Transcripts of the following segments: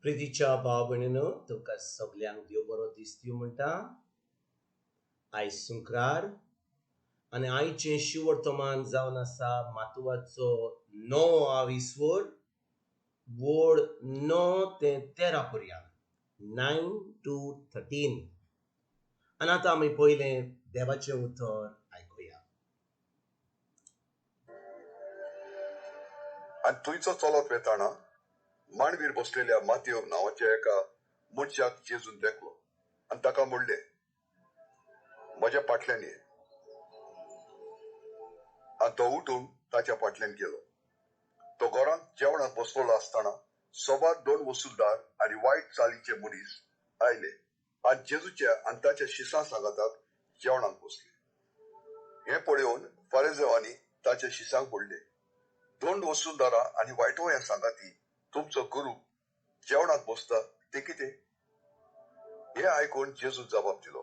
प्रितीच्या भाव भयणीनो तुका सगल्यांक देव बरो दीस दिवं म्हणटा. आयज सुंक्रार आनी आयचें शिवर्तमान जावन आसा मातवाचो 9 विसवोर वोड 9 ते 13 पर्यंत 9 to 13. आनी आतां आमी पयलें देवाचें उतर आयकुया. आनी थंयचो चलत वेताना मांडवीर बसलेल्या मातयेव नांवाच्या एका मनशाक जेजून देखलो आनी ताका म्हणलें, म्हज्या फाटल्यान ये. आनी तो उठून ताच्या फाटल्यान गेलो. तो घरांत जेवणाक बसलेलो आसतना सोबात 2 वसूलदार आनी वायट चालीचे मनीस आयले आनी जेजूच्या आनी ताच्या शिसां सांगाताक जेवणाक बसले. हें पळयोवन फारिसेवांनी ताच्या शिसांक म्हणलें, 2 वसूलदारां आनी वायटवया सांगाती तुमचो गुरू जेवणाक बसता ते कितें? हें आयकून जेजू जबाब दिलो,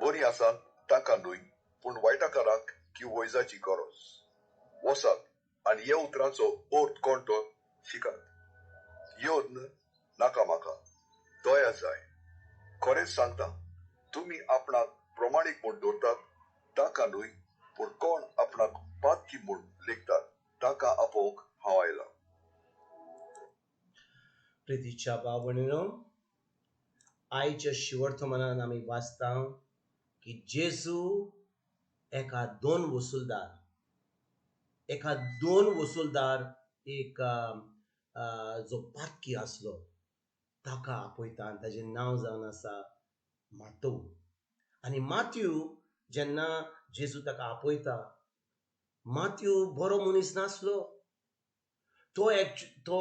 बरी आसात तांकां न्हय, पूण वायटाकारांक की वैजाची गरज. वसात आनी ह्या उतरांचो अर्थ कोण तो शिकात. योद्न नाका म्हाका, दया जाय. खरेंच सांगता, तुमी आपणाक प्रमाणीक म्हूण दवरतात तांकां न्हय, पूण कोण आपणाक पातकी म्हूण लेखतात तांकां आपोवंक हांव आयला. प्रितीच्या भाव भयणीनो, आयच्या शिवर्तमानान आमी वाचता की जेजू एका 2 वसूलदार एक जो पातकी आसलो ताका आपयता आनी ताचें नांव जावन आसा मातव. आनी मात्यू जेन्ना जेजू ताका आपयता, मात्यू बरो मनीस नासलो. तो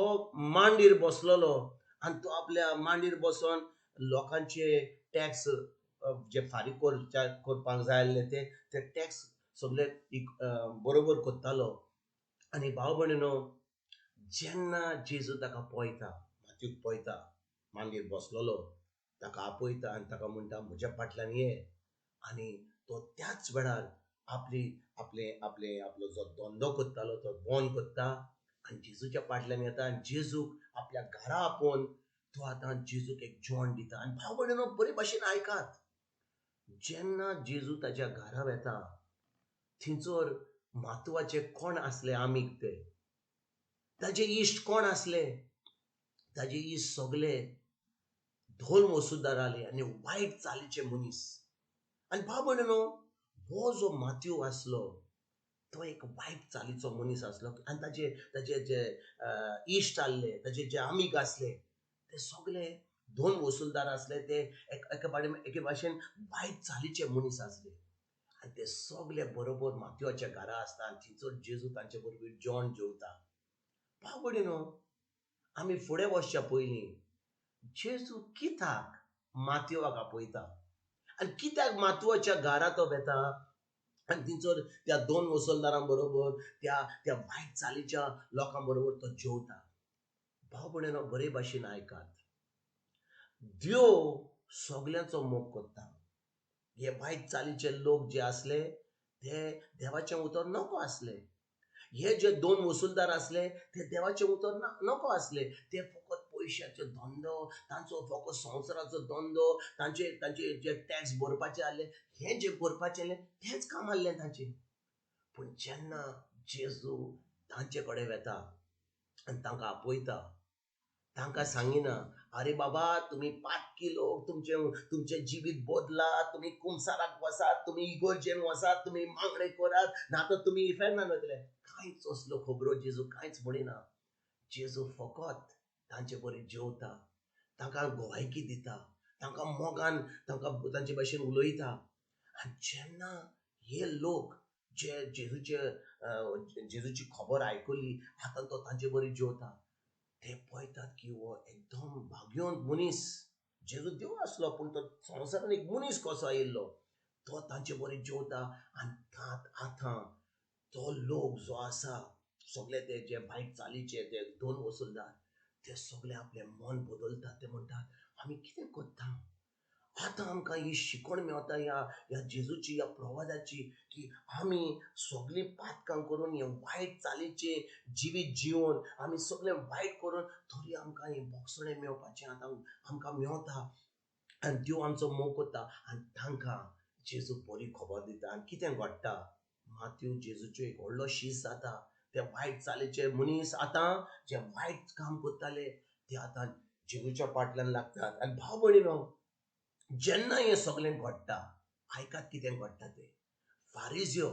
मांडीर बसलेलो आनी तो आपल्या मांडीर बसोन लोकांचे टॅक्स जे फारीक करपाक जाय आसले ते टॅक्स सगळे बरोबर करतालो. आनी भाव भयणीनो, जेन्ना जेजू ताका पळयता, मात्यूक पळयता मांडीर बसलेलो, ताका आपयता आनी ताका म्हणटा म्हज्या फाटल्यान ये. आनी तो त्याच वेळार आपलो जो धंदो करतालो तो बंद करता आनी जेजूच्या फाटल्यान येता आनी जेजूक आपल्या घरा आपोवन तो आतां जेजूक एक जेवण दिता. आनी भाव भयणीनो, बरे भाशेन आयकात, जेन्ना जेजू ताच्या घरा येता थंयसर म्हत्वाचे कोण आसले आमीक ते, ताजे इश्ट कोण आसले? ताजे इश्ट सगळे 2 वसूलदार आले आनी वायट चालीचे मनीस. आनी भाव भयणीनो, हो जो मात्यू आसलो तो एक वायट चालीचो मनीस आसलो आनी ताजे जे इश्ट आसले, ताजे जे आमीक आसले ते सगळे 2 वसूलदार आसले, ते एके भाशेन वायट चालीचे मनीस आसले. आनी ते सगळे बरोबर मातयेच्या घरा आसता आनी थंयसर जेजू तांचे बरोबर जेवण जेवता. भाव भयणीनो, आमी फुडें वचच्या पयलीं जेजू कित्याक मातयेवाक आपयता आनी कित्याक मातयेच्या घरा तो वेता आनी थंयसर त्या 2 वसूलदारां बरोबर त्या वायट चालीच्या लोकां बरोबर तो जेवता. भाव भयणीनो, बरे भाशेन आयकात, देव सगळ्यांचो मोग करता. हे वायट चालीचे लोक जे आसले ते देवाचें उतर नको आसले. हे जे 2 वसूलदार आसले ते देवाचें उतर नको आसले. ते फकत पयशाचो धंदो, तांचो फकत संवसाराचो धंदो, तांचे जे टॅक्स भरपाचे आसले, हे जे भरपाचे आसले तेंच काम आसलें तांचें. पूण जेन्ना जेजू तांचे कडेन वेता आनी तांकां आपयता, तांकां सांगिना, अरे बाबा, तुमी पातकी लोक, तुमचे जिवीत बदला, तुमी कुंसाराक वसात, तुमी इगोर्जेन वसात, तुमी मागणे करात, नातर तुमी इफेर्नान वतले. कांयच असलो खबरो जेजू कांयच म्हणिना. जेजू फकत तांचे बरें जेवता, तांकां गोवायकी दिता, तांकां मोगान तांचे भाशेन उलयता. आनी जेन्ना हे लोक जे जेजूची खबर आयकली, आतां तो तांचे बरें जेवता, ते पळयतात की हो एकदम भाग्यवंत मनीस. जेजू देव आसलो पूण तो संवसारान एक मनीस कसो आयिल्लो, तो तांचे बरें जेवता. आनी आतां तो लोक जो आसा, सगळे ते जे वायट चालीचे ते 2 वसूलदार, ते सगळे आपले मन बदलतात. ते म्हणटात, आमी कितें करता? आता आमकां ही शिकवण मेवता ह्या जेजूची, ह्या प्रवादाची, की आमी सगळीं पातकां करून हे वायट चालीचे जिवीत जिवन आमी सगळें वायट करून तरी आमकां हे बोगसणे मेवपाचें आतां आमकां मेवता आनी देव आमचो मोग करता आनी तांकां जेजू बरी खबर दिता आनी कितें घडटा मातयेव जेजूचो एक व्हडलो शीस जाता ते वायट चालीचे मनीस आतां जे वायट काम करताले ते आतां जेजूच्या फाटल्यान लागतात आनी भाव भयणीनो जेन्ना हें सगळें घडटा आयकात कितें घडटा तें फारिजियो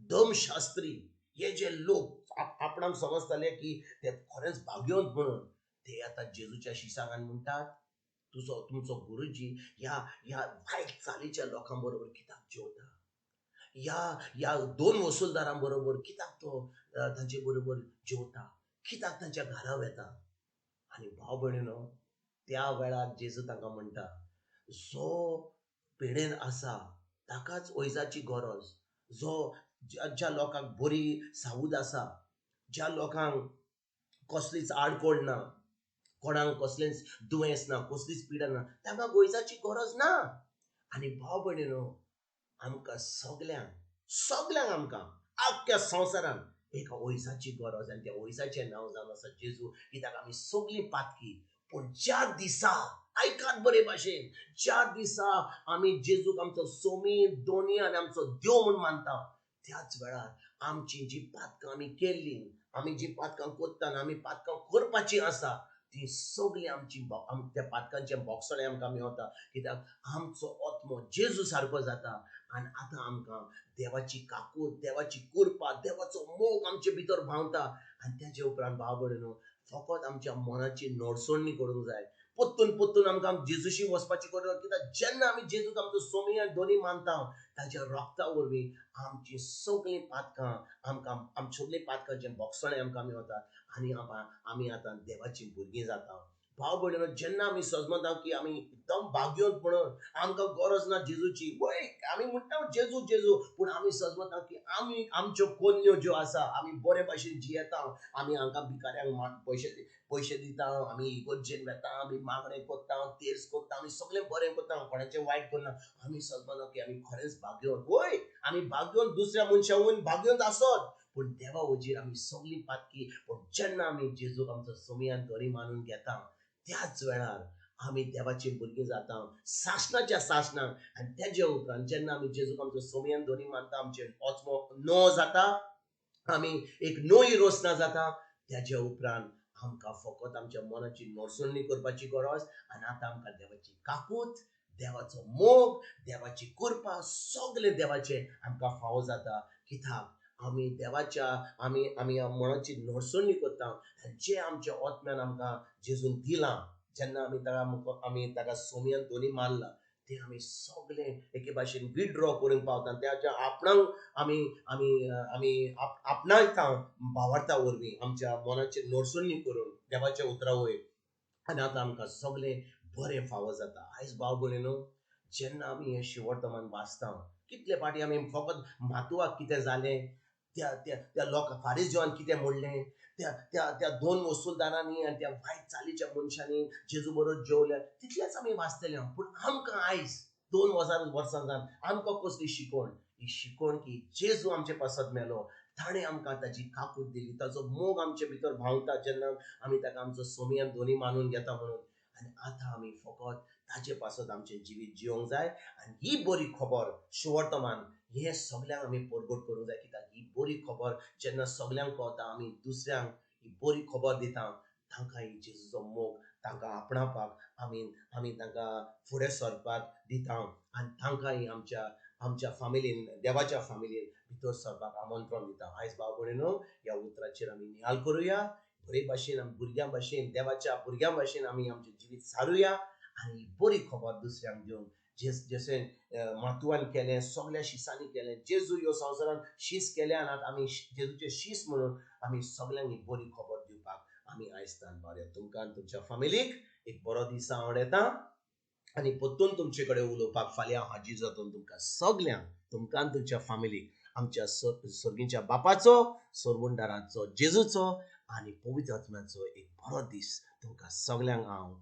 धर्मशास्त्री हे जे लोक आपणाक समजताले की ते खरेंच भाग्यवंत म्हणून ते आतां जेजूच्या शिसांक म्हणटात तुमचो गुरुजी ह्या वायट चालीच्या लोकां बरोबर कित्याक जेवता ह्या दोन वसूलदारां बरोबर कित्याक तो तांचे बरोबर जेवता कित्याक तांच्या घरा वेता आनी भाव भयणीनो त्या वेळार जेजू तांकां म्हणटा जो पिडेन आसा ताकाच ओयजाची गरज जो ज्या लोकांक बरी सावूद आसा ज्या लोकांक कसलीच आडकोड ना कोणाक कसलेंच दुयेंस ना कसलीच पिडा ना तांकां ओयजाची गरज ना आनी भाव भयणीनो आमकां सगल्यांक आमकां आख्ख्या संवसारान एक ओयसाची गरज आनी त्या ओयसाचें नांव जावन आसा जेजू कित्याक आमी सगळीं पातकी पूण ज्या दिसा आयकात बरे भाशेन ज्या दिसा आमी जेजूक आमचो सोमीत दोनी आनी आमचो देव म्हूण मानता त्याच वेळार आमची जी पातकां आमी केल्ली आमी जी पातकां करता आनी आमी पातकां करपाची आसा ती सगळीं आमची त्या पातकांचें बोगसणें आमकां मेवता कित्याक आमचो आत्मो जेजू सारको जाता आनी आतां आमकां देवाची काकूट देवाची कृपा देवाचो मोग आमचे भितर भावता आनी तेजे उपरांत भाव भयणीनो फकत आमच्या मनाची नडसोडणी करूंक जाय पोत्तून आमकां जेजूशी वचपाची गरज कित्याक जेन्ना आमी जेजूक आमचो सोमी आनी दोनी मानता ताच्या रोगता वरवीं आमची सगळीं पातकां आमकां सगळीं पातकांचें बोगसणें आमकां मेवता आनी आमी आतां देवाची भुरगीं जाता भाव भयणीनो जेन्ना आमी सजमता की आमी एकदम भाग्यवंत म्हणून आमकां गरज ना जेजूची वय आमी म्हणटा जेजू जेजू पूण आमी सजमता की आमी आमच्यो कोन्यो ज्यो आसा आमी बरे भाशेन जियेता आमी हांकां भिकाऱ्यांक पयशे दिता आमी इगोर्जेन वेता आमी मागणें कोत्ता तेर्स कोत्ता आमी सगळें बरें कोत्ता कोणाचें वायट करना आमी सजमता की आमी खरेंच भाग्यवंत वय आमी भाग्यवंत दुसऱ्या मनशा वयन भाग्यवंत आसत पूण देवा वजीर आमी सगळीं पातकी पूण जेन्ना आमी जेजूक आमचो सोमयान दोरी मानून घेता त्याच वेळार आमी देवाची भुरगीं जाता सासणाच्या सासणाक आनी तेजे उपरांत जेन्ना आमी जेजूक आमचो सोमयान दोनी मानता आमचे आत्मो नवो जाता आमी एक नवी रोसना जाता तेजे उपरांत आमकां फकत आमच्या मनाची नडसोडणी करपाची गरज आनी आतां आमकां देवाची काकूट देवाचो मोग देवाची कृपा सगळें देवाचें आमकां फावो जाता कित्याक आमी देवाच्या आमी मनाची नडसोडणी करता आनी जे आमच्या आत्म्यान आमकां जेजून दिलां जेन्ना आमी ताका सोमयान दोनी मानला ते आमी सगळें एके भाशेन विड्रॉ करूंक पावता त्याच्या आपणाक आमी आमी आमी आपणायता भावार्था वरवीं आमच्या मनाची नडसोडणी करून देवाच्या उतरा वयर आनी आतां आमकां सगळें बरें फावो जाता आयज भाव भयणीनो जेन्ना आमी हें शिवर्तमान वाचता कितले फाटी आमी फकत म्हातवाक कितें जालें त्या लोक फारिजियोन कितें म्हणलें त्या दोन वसूलदारांनी आनी त्या वायट चालीच्या मनशांनी जेजू बरोबर जेवल्या तितलेंच आमी वाचतले पूण आमकां आयज 2000 वर्सां जावन आमकां कसली शिकवण ही शिकवण की जेजू आमचे पासत मेलो ताणें आमकां ताची काकूट दिली ताचो मोग आमचे भितर भावता जेन्ना आमी ताका आमचो सोमयान दोनी मानून घेता म्हणून आनी आतां आमी फकत ताचे पासत आमचें जिवीत जिवंक जाय आनी ही बरी खबर शिवर्तमान हे सगळ्यांक आमी परगट करूंक जाय कित्याक ही बरी खबर जेन्ना सगळ्यांक पावता आमी दुसऱ्यांक ही बरी खबर दिता तांकां ही जेजूचो मोग तांकां आपणावपाक आमी तांकां फुडें सरपाक दिता आनी तांकां ही आमच्या फामिलीन देवाच्या फामिलीन भितर सरपाक आमंत्रण दिता आयज भाव भयणीनो ह्या उतराचेर आमी नियाळ करुया बरे भाशेन आमी भुरग्यां भाशेन देवाच्या भुरग्यां भाशेन आमी आमचें जिवीत सारुया आनी बरी खबर दुसऱ्यांक दिवन जशें मातवान केलें सगळ्या शिसांनी केलें जेजू ह्यो संवसारान शीस केल्या आनी आमी जेजूचे शीस म्हणून आमी सगळ्यांक ही बरी खबर दिवपाक आमी आयजतान बरें तुमकां तुमच्या फामिलीक एक बरो दीस हांव येता आनी परतून तुमचे कडेन उलोवपाक फाल्यां हाजीर जातून तुमकां सगळ्यांक तुमकां तुमच्या फामिलीक आमच्या सर्गीच्या बापाचो सोरवुंडाराचो जेजूचो आनी पवित्र आत्म्याचो एक बरो दीस तुमकां सगळ्यांक हांव